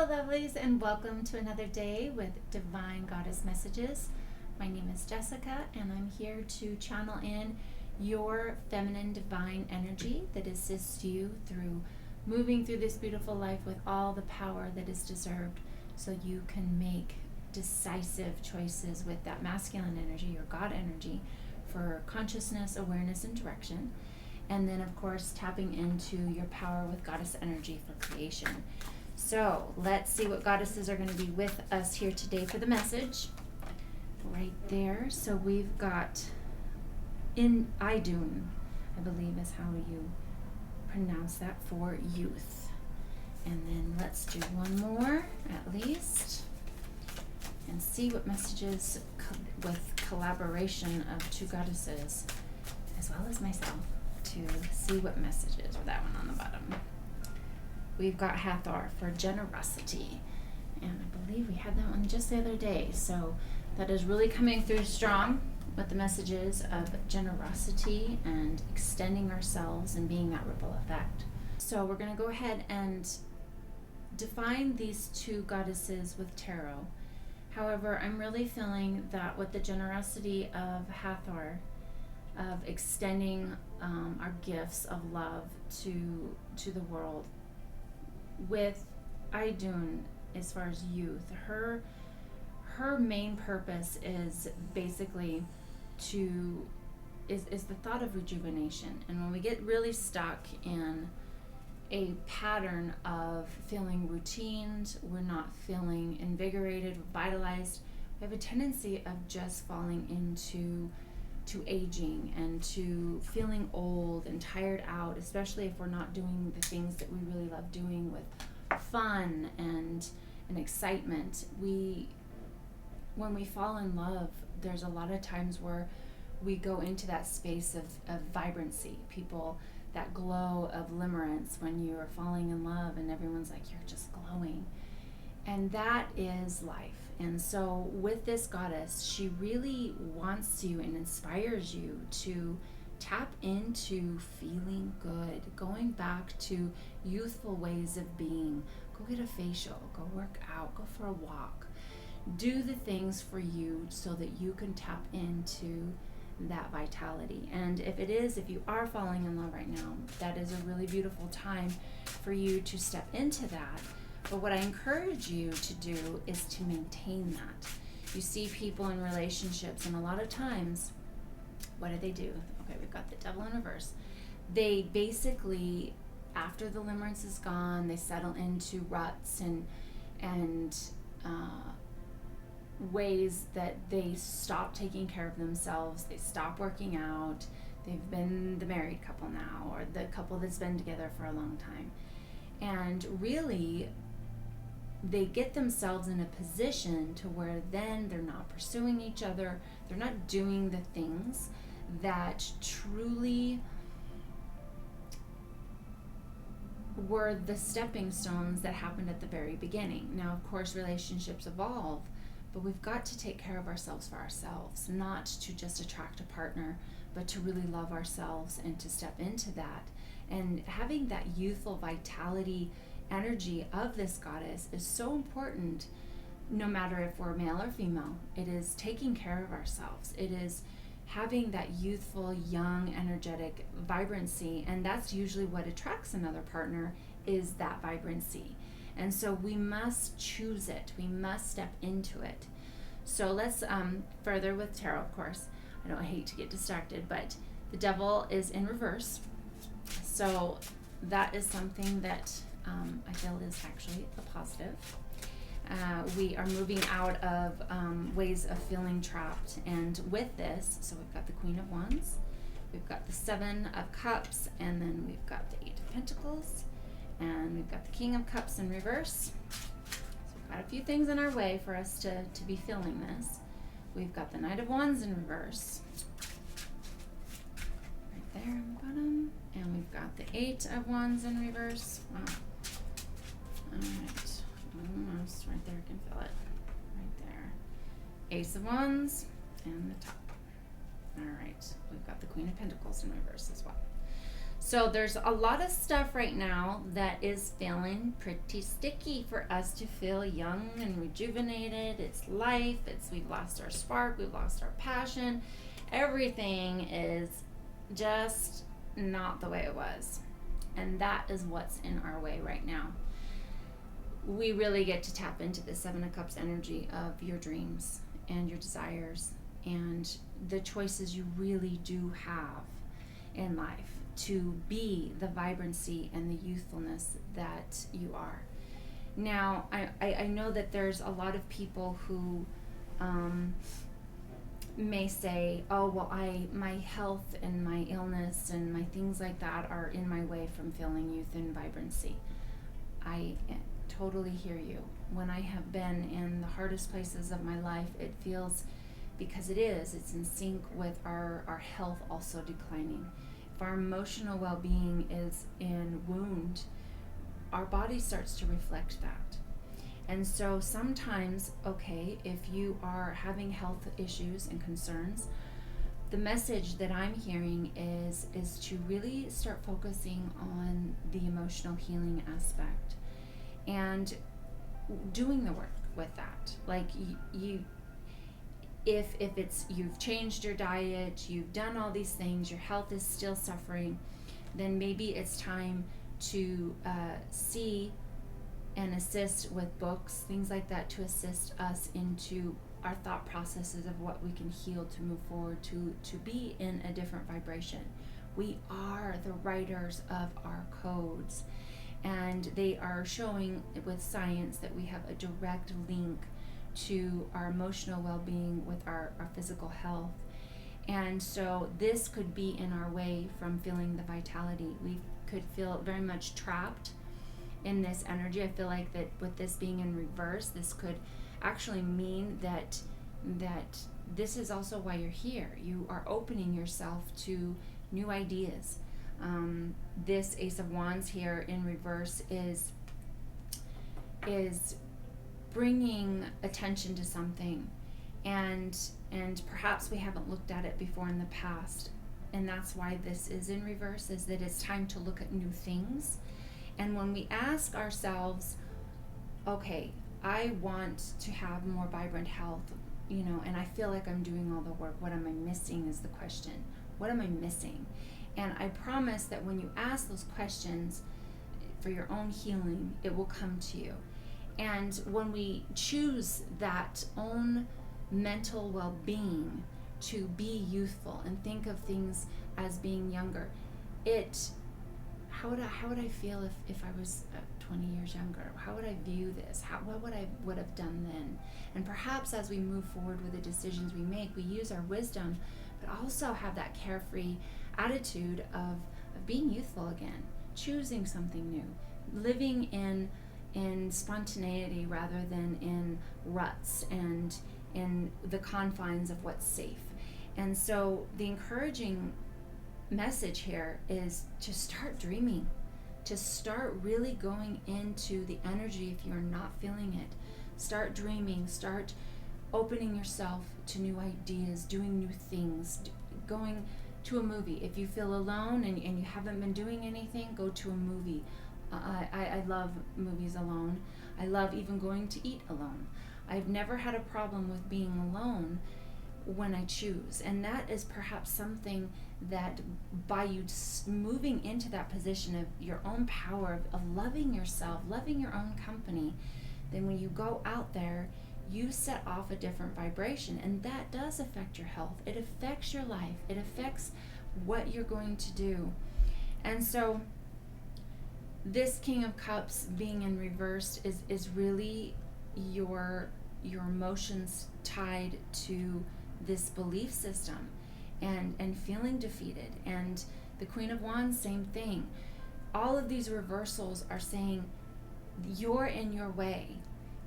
Hello, lovelies, and welcome to another day with Divine Goddess Messages. My name is Jessica, and I'm here to channel in your feminine divine energy that assists you through moving through this beautiful life with all the power that is deserved, so you can make decisive choices with that masculine energy or God energy for consciousness, awareness, and direction. And then, of course, tapping into your power with goddess energy for creation. So let's see what goddesses are going to be with us here today for the message. Right there. So we've got in Idun, I believe is how you pronounce that, for youth. And then let's do one more at least and see what messages with collaboration of two goddesses as well as myself to see what messages with that one on the bottom. We've got Hathor for generosity, and I believe we had that one just the other day, so that is really coming through strong with the messages of generosity and extending ourselves and being that ripple effect. So we're going to go ahead and define these two goddesses with tarot. However, I'm really feeling that with the generosity of Hathor, of extending our gifts of love to the world, with Idun, as far as youth, her main purpose is basically is the thought of rejuvenation. And when we get really stuck in a pattern of feeling routined, we're not feeling invigorated, revitalized, we have a tendency of just falling into aging and to feeling old and tired out, especially if we're not doing the things that we really love doing with fun and excitement. When we fall in love, there's a lot of times where we go into that space of vibrancy, people, that glow of limerence when you're falling in love and everyone's like, you're just glowing. And that is life. And so with this goddess, she really wants you and inspires you to tap into feeling good, going back to youthful ways of being. Go get a facial, go work out, go for a walk. Do the things for you so that you can tap into that vitality. And if you are falling in love right now, that is a really beautiful time for you to step into that. But what I encourage you to do is to maintain that. You see people in relationships, and a lot of times, what do? Okay, we've got the devil in reverse. They basically, after the limerence is gone, they settle into ruts and ways that they stop taking care of themselves, they stop working out, they've been the married couple now, or the couple that's been together for a long time. And really, they get themselves in a position to where then they're not pursuing each other, they're not doing the things that truly were the stepping stones that happened at the very beginning. Now, of course, relationships evolve, but we've got to take care of ourselves for ourselves, not to just attract a partner, but to really love ourselves and to step into that. And having that youthful vitality energy of this goddess is so important, no matter if we're male or female. It is taking care of ourselves. It is having that youthful, young, energetic vibrancy, and that's usually what attracts another partner, is that vibrancy. And so we must choose it. We must step into it. So let's further with tarot, of course. I hate to get distracted, but the devil is in reverse. So that is something that I feel is actually a positive. We are moving out of ways of feeling trapped. And with this, so we've got the Queen of Wands, we've got the Seven of Cups, and then we've got the Eight of Pentacles, and we've got the King of Cups in reverse. So we've got a few things in our way for us to be feeling this. We've got the Knight of Wands in reverse, right there on the bottom, and we've got the Eight of Wands in reverse. Wow. All right. Almost right there, I can feel it. Right there. Ace of Wands and the top. All right. We've got the Queen of Pentacles in reverse as well. So there's a lot of stuff right now that is feeling pretty sticky for us to feel young and rejuvenated. It's life, we've lost our spark, we've lost our passion. Everything is just not the way it was. And that is what's in our way right now. We really get to tap into the Seven of Cups energy of your dreams and your desires and the choices you really do have in life to be the vibrancy and the youthfulness that you are. Now, I know that there's a lot of people who may say, oh, well, my health and my illness and my things like that are in my way from feeling youth and vibrancy. I totally hear you. When I have been in the hardest places of my life, it feels, because it's in sync with our health also declining. If our emotional well-being is in wound, our body starts to reflect that. And so sometimes, okay, if you are having health issues and concerns, the message that I'm hearing is to really start focusing on the emotional healing aspect and doing the work with that. Like if it's you've changed your diet, you've done all these things, your health is still suffering, then maybe it's time to see and assist with books, things like that, to assist us into our thought processes of what we can heal to move forward, to be in a different vibration. We are the writers of our codes, and they are showing with science that we have a direct link to our emotional well-being with our physical health. And so this could be in our way from feeling the vitality. We could feel very much trapped in this energy. I feel like that with this being in reverse, this could actually mean that this is also why you're here. You are opening yourself to new ideas. This Ace of Wands here in reverse is bringing attention to something, and perhaps we haven't looked at it before in the past, and that's why this is in reverse, is that it's time to look at new things. And when we ask ourselves, okay, I want to have more vibrant health, and I feel like I'm doing all the work, what am I missing is the question. What am I missing? And I promise that when you ask those questions for your own healing, it will come to you. And when we choose that own mental well-being to be youthful and think of things as being younger, how would I feel if I was 20 years younger? How would I view this? What would have done then? And perhaps as we move forward with the decisions we make, we use our wisdom, but also have that carefree attitude of being youthful again, choosing something new, living in spontaneity rather than in ruts and in the confines of what's safe. And so the encouraging message here is to start dreaming, to start really going into the energy if you're not feeling it. Start dreaming, start opening yourself to new ideas, doing new things, going to a movie. If you feel alone and you haven't been doing anything, go to a movie. I love movies alone. I love even going to eat alone. I've never had a problem with being alone when I choose. And that is perhaps something that by you moving into that position of your own power, of loving yourself, loving your own company, then when you go out there, you set off a different vibration. And that does affect your health. It affects your life. It affects what you're going to do. And so this King of Cups being in reverse is really your emotions tied to this belief system and feeling defeated. And the Queen of Wands, same thing. All of these reversals are saying you're in your way.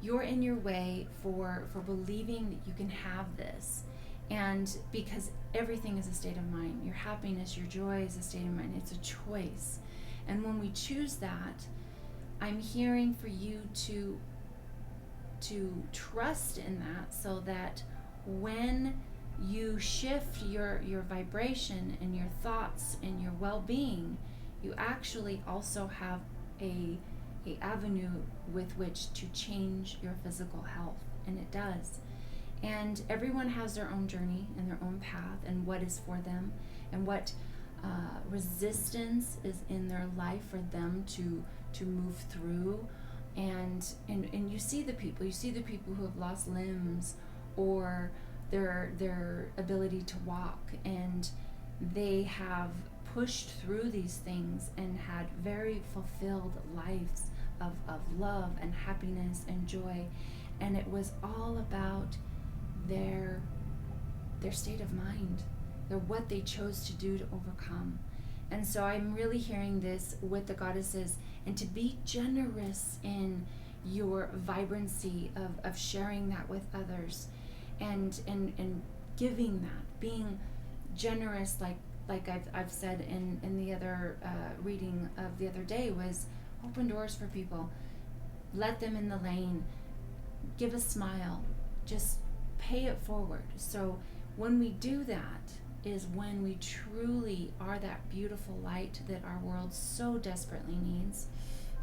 You're in your way for believing that you can have this. And because everything is a state of mind. Your happiness, your joy is a state of mind. It's a choice. And when we choose that, I'm hearing for you to trust in that, so that when you shift your vibration and your thoughts and your well-being, you actually also have a avenue with which to change your physical health, and it does. And everyone has their own journey and their own path and what is for them, and what resistance is in their life for them to move through. And you see the people who have lost limbs or their ability to walk, and they have pushed through these things and had very fulfilled lives of love and happiness and joy. And it was all about their state of mind, what they chose to do to overcome. And so I'm really hearing this with the goddesses, and to be generous in your vibrancy of sharing that with others, and giving that, being generous, like I've said in the other reading of the other day, was open doors for people, let them in the lane, give a smile, just pay it forward. So when we do that is when we truly are that beautiful light that our world so desperately needs,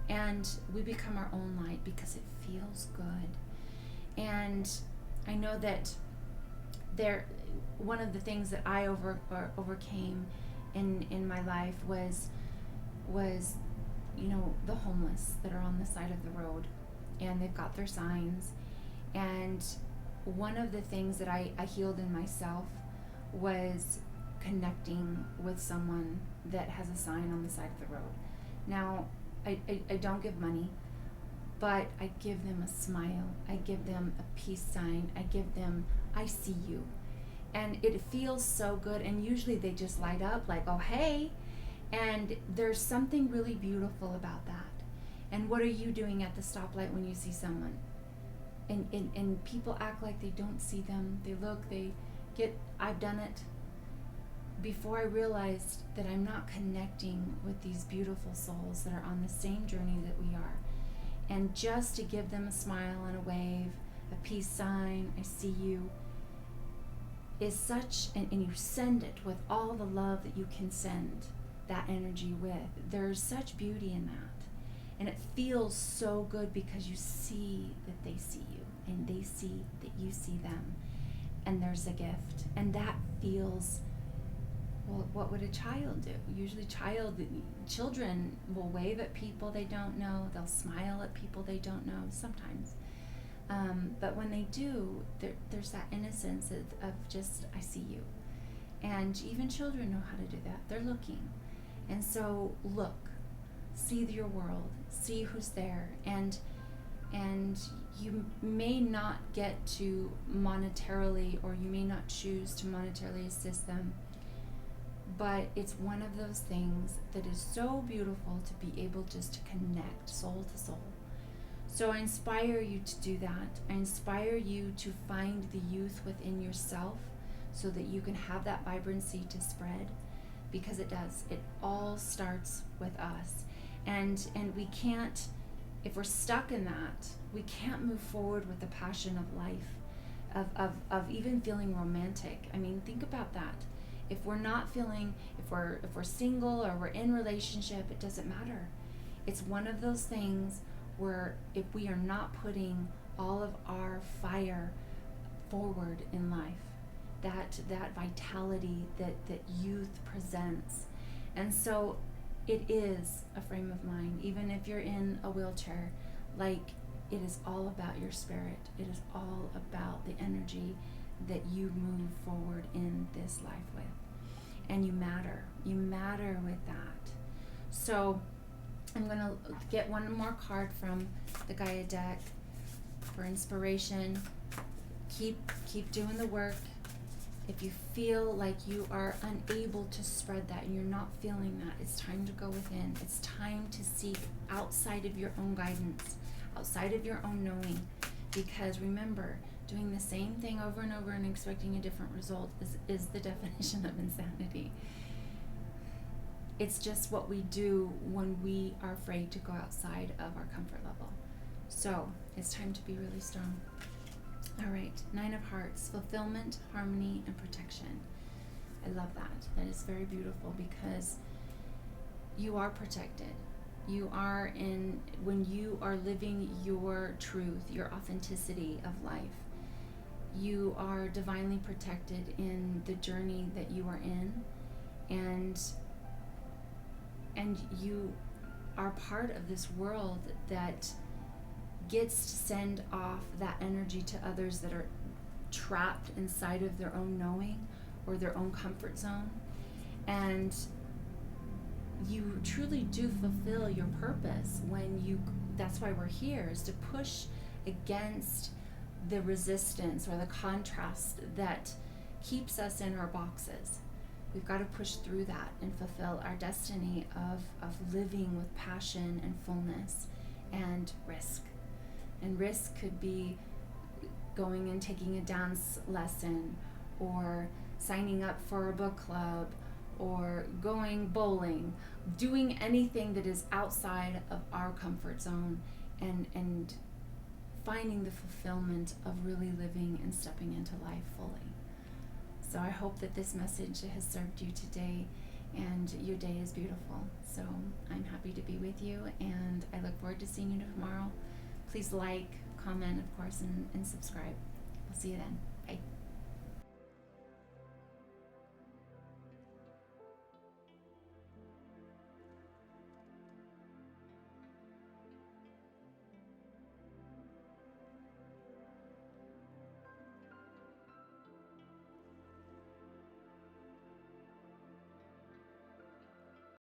and we become our own light because it feels good. And I know that one of the things that I overcame in my life was the homeless that are on the side of the road, and they've got their signs. And one of the things that I healed in myself was connecting with someone that has a sign on the side of the road. Now, I don't give money, but I give them a smile. I give them a peace sign. I give them, I see you. And it feels so good. And usually they just light up like, oh, hey. And there's something really beautiful about that. And what are you doing at the stoplight when you see someone? And people act like they don't see them. They look, I've done it before I realized that I'm not connecting with these beautiful souls that are on the same journey that we are. And just to give them a smile and a wave, a peace sign, I see you, is such, and you send it with all the love that you can send that energy with. There's such beauty in that. And it feels so good because you see that they see you, and they see that you see them. And there's a gift. And that feels, well, what would a child do? Usually children will wave at people they don't know. They'll smile at people they don't know sometimes. But when they do, there's that innocence of just, I see you. And even children know how to do that. They're looking. And so look, see your world, see who's there. And you may not get to monetarily, or you may not choose to monetarily assist them, but it's one of those things that is so beautiful to be able just to connect soul to soul. So I inspire you to do that. I inspire you to find the youth within yourself so that you can have that vibrancy to spread, because it does. It all starts with us. And we can't, if we're stuck in that, we can't move forward with the passion of life, of even feeling romantic. I mean, think about that. If we're not feeling, if we're single or we're in relationship, it doesn't matter. It's one of those things where if we are not putting all of our fire forward in life, that vitality that youth presents. And so it is a frame of mind. Even if you're in a wheelchair, like, it is all about your spirit. It is all about the energy that you move forward in this life with. And you matter. You matter with that. So I'm going to get one more card from the Gaia deck for inspiration. Keep doing the work. If you feel like you are unable to spread that and you're not feeling that, it's time to go within. It's time to seek outside of your own guidance, outside of your own knowing. Because remember, doing the same thing over and over and expecting a different result is the definition of insanity. It's just what we do when we are afraid to go outside of our comfort level. So it's time to be really strong. All right, 9 of Hearts, fulfillment, harmony, and protection. I love that. That is very beautiful, because you are protected. You are when you are living your truth, your authenticity of life, you are divinely protected in the journey that you are in, and you are part of this world that gets to send off that energy to others that are trapped inside of their own knowing or their own comfort zone. And you truly do fulfill your purpose when that's why we're here, is to push against the resistance or the contrast that keeps us in our boxes. We've got to push through that and fulfill our destiny of living with passion and fullness and risk. And risk could be going and taking a dance lesson, or signing up for a book club, or going bowling, doing anything that is outside of our comfort zone, and finding the fulfillment of really living and stepping into life fully. So I hope that this message has served you today, and your day is beautiful. So I'm happy to be with you, and I look forward to seeing you tomorrow. Please like, comment, of course, and subscribe. We'll see you then.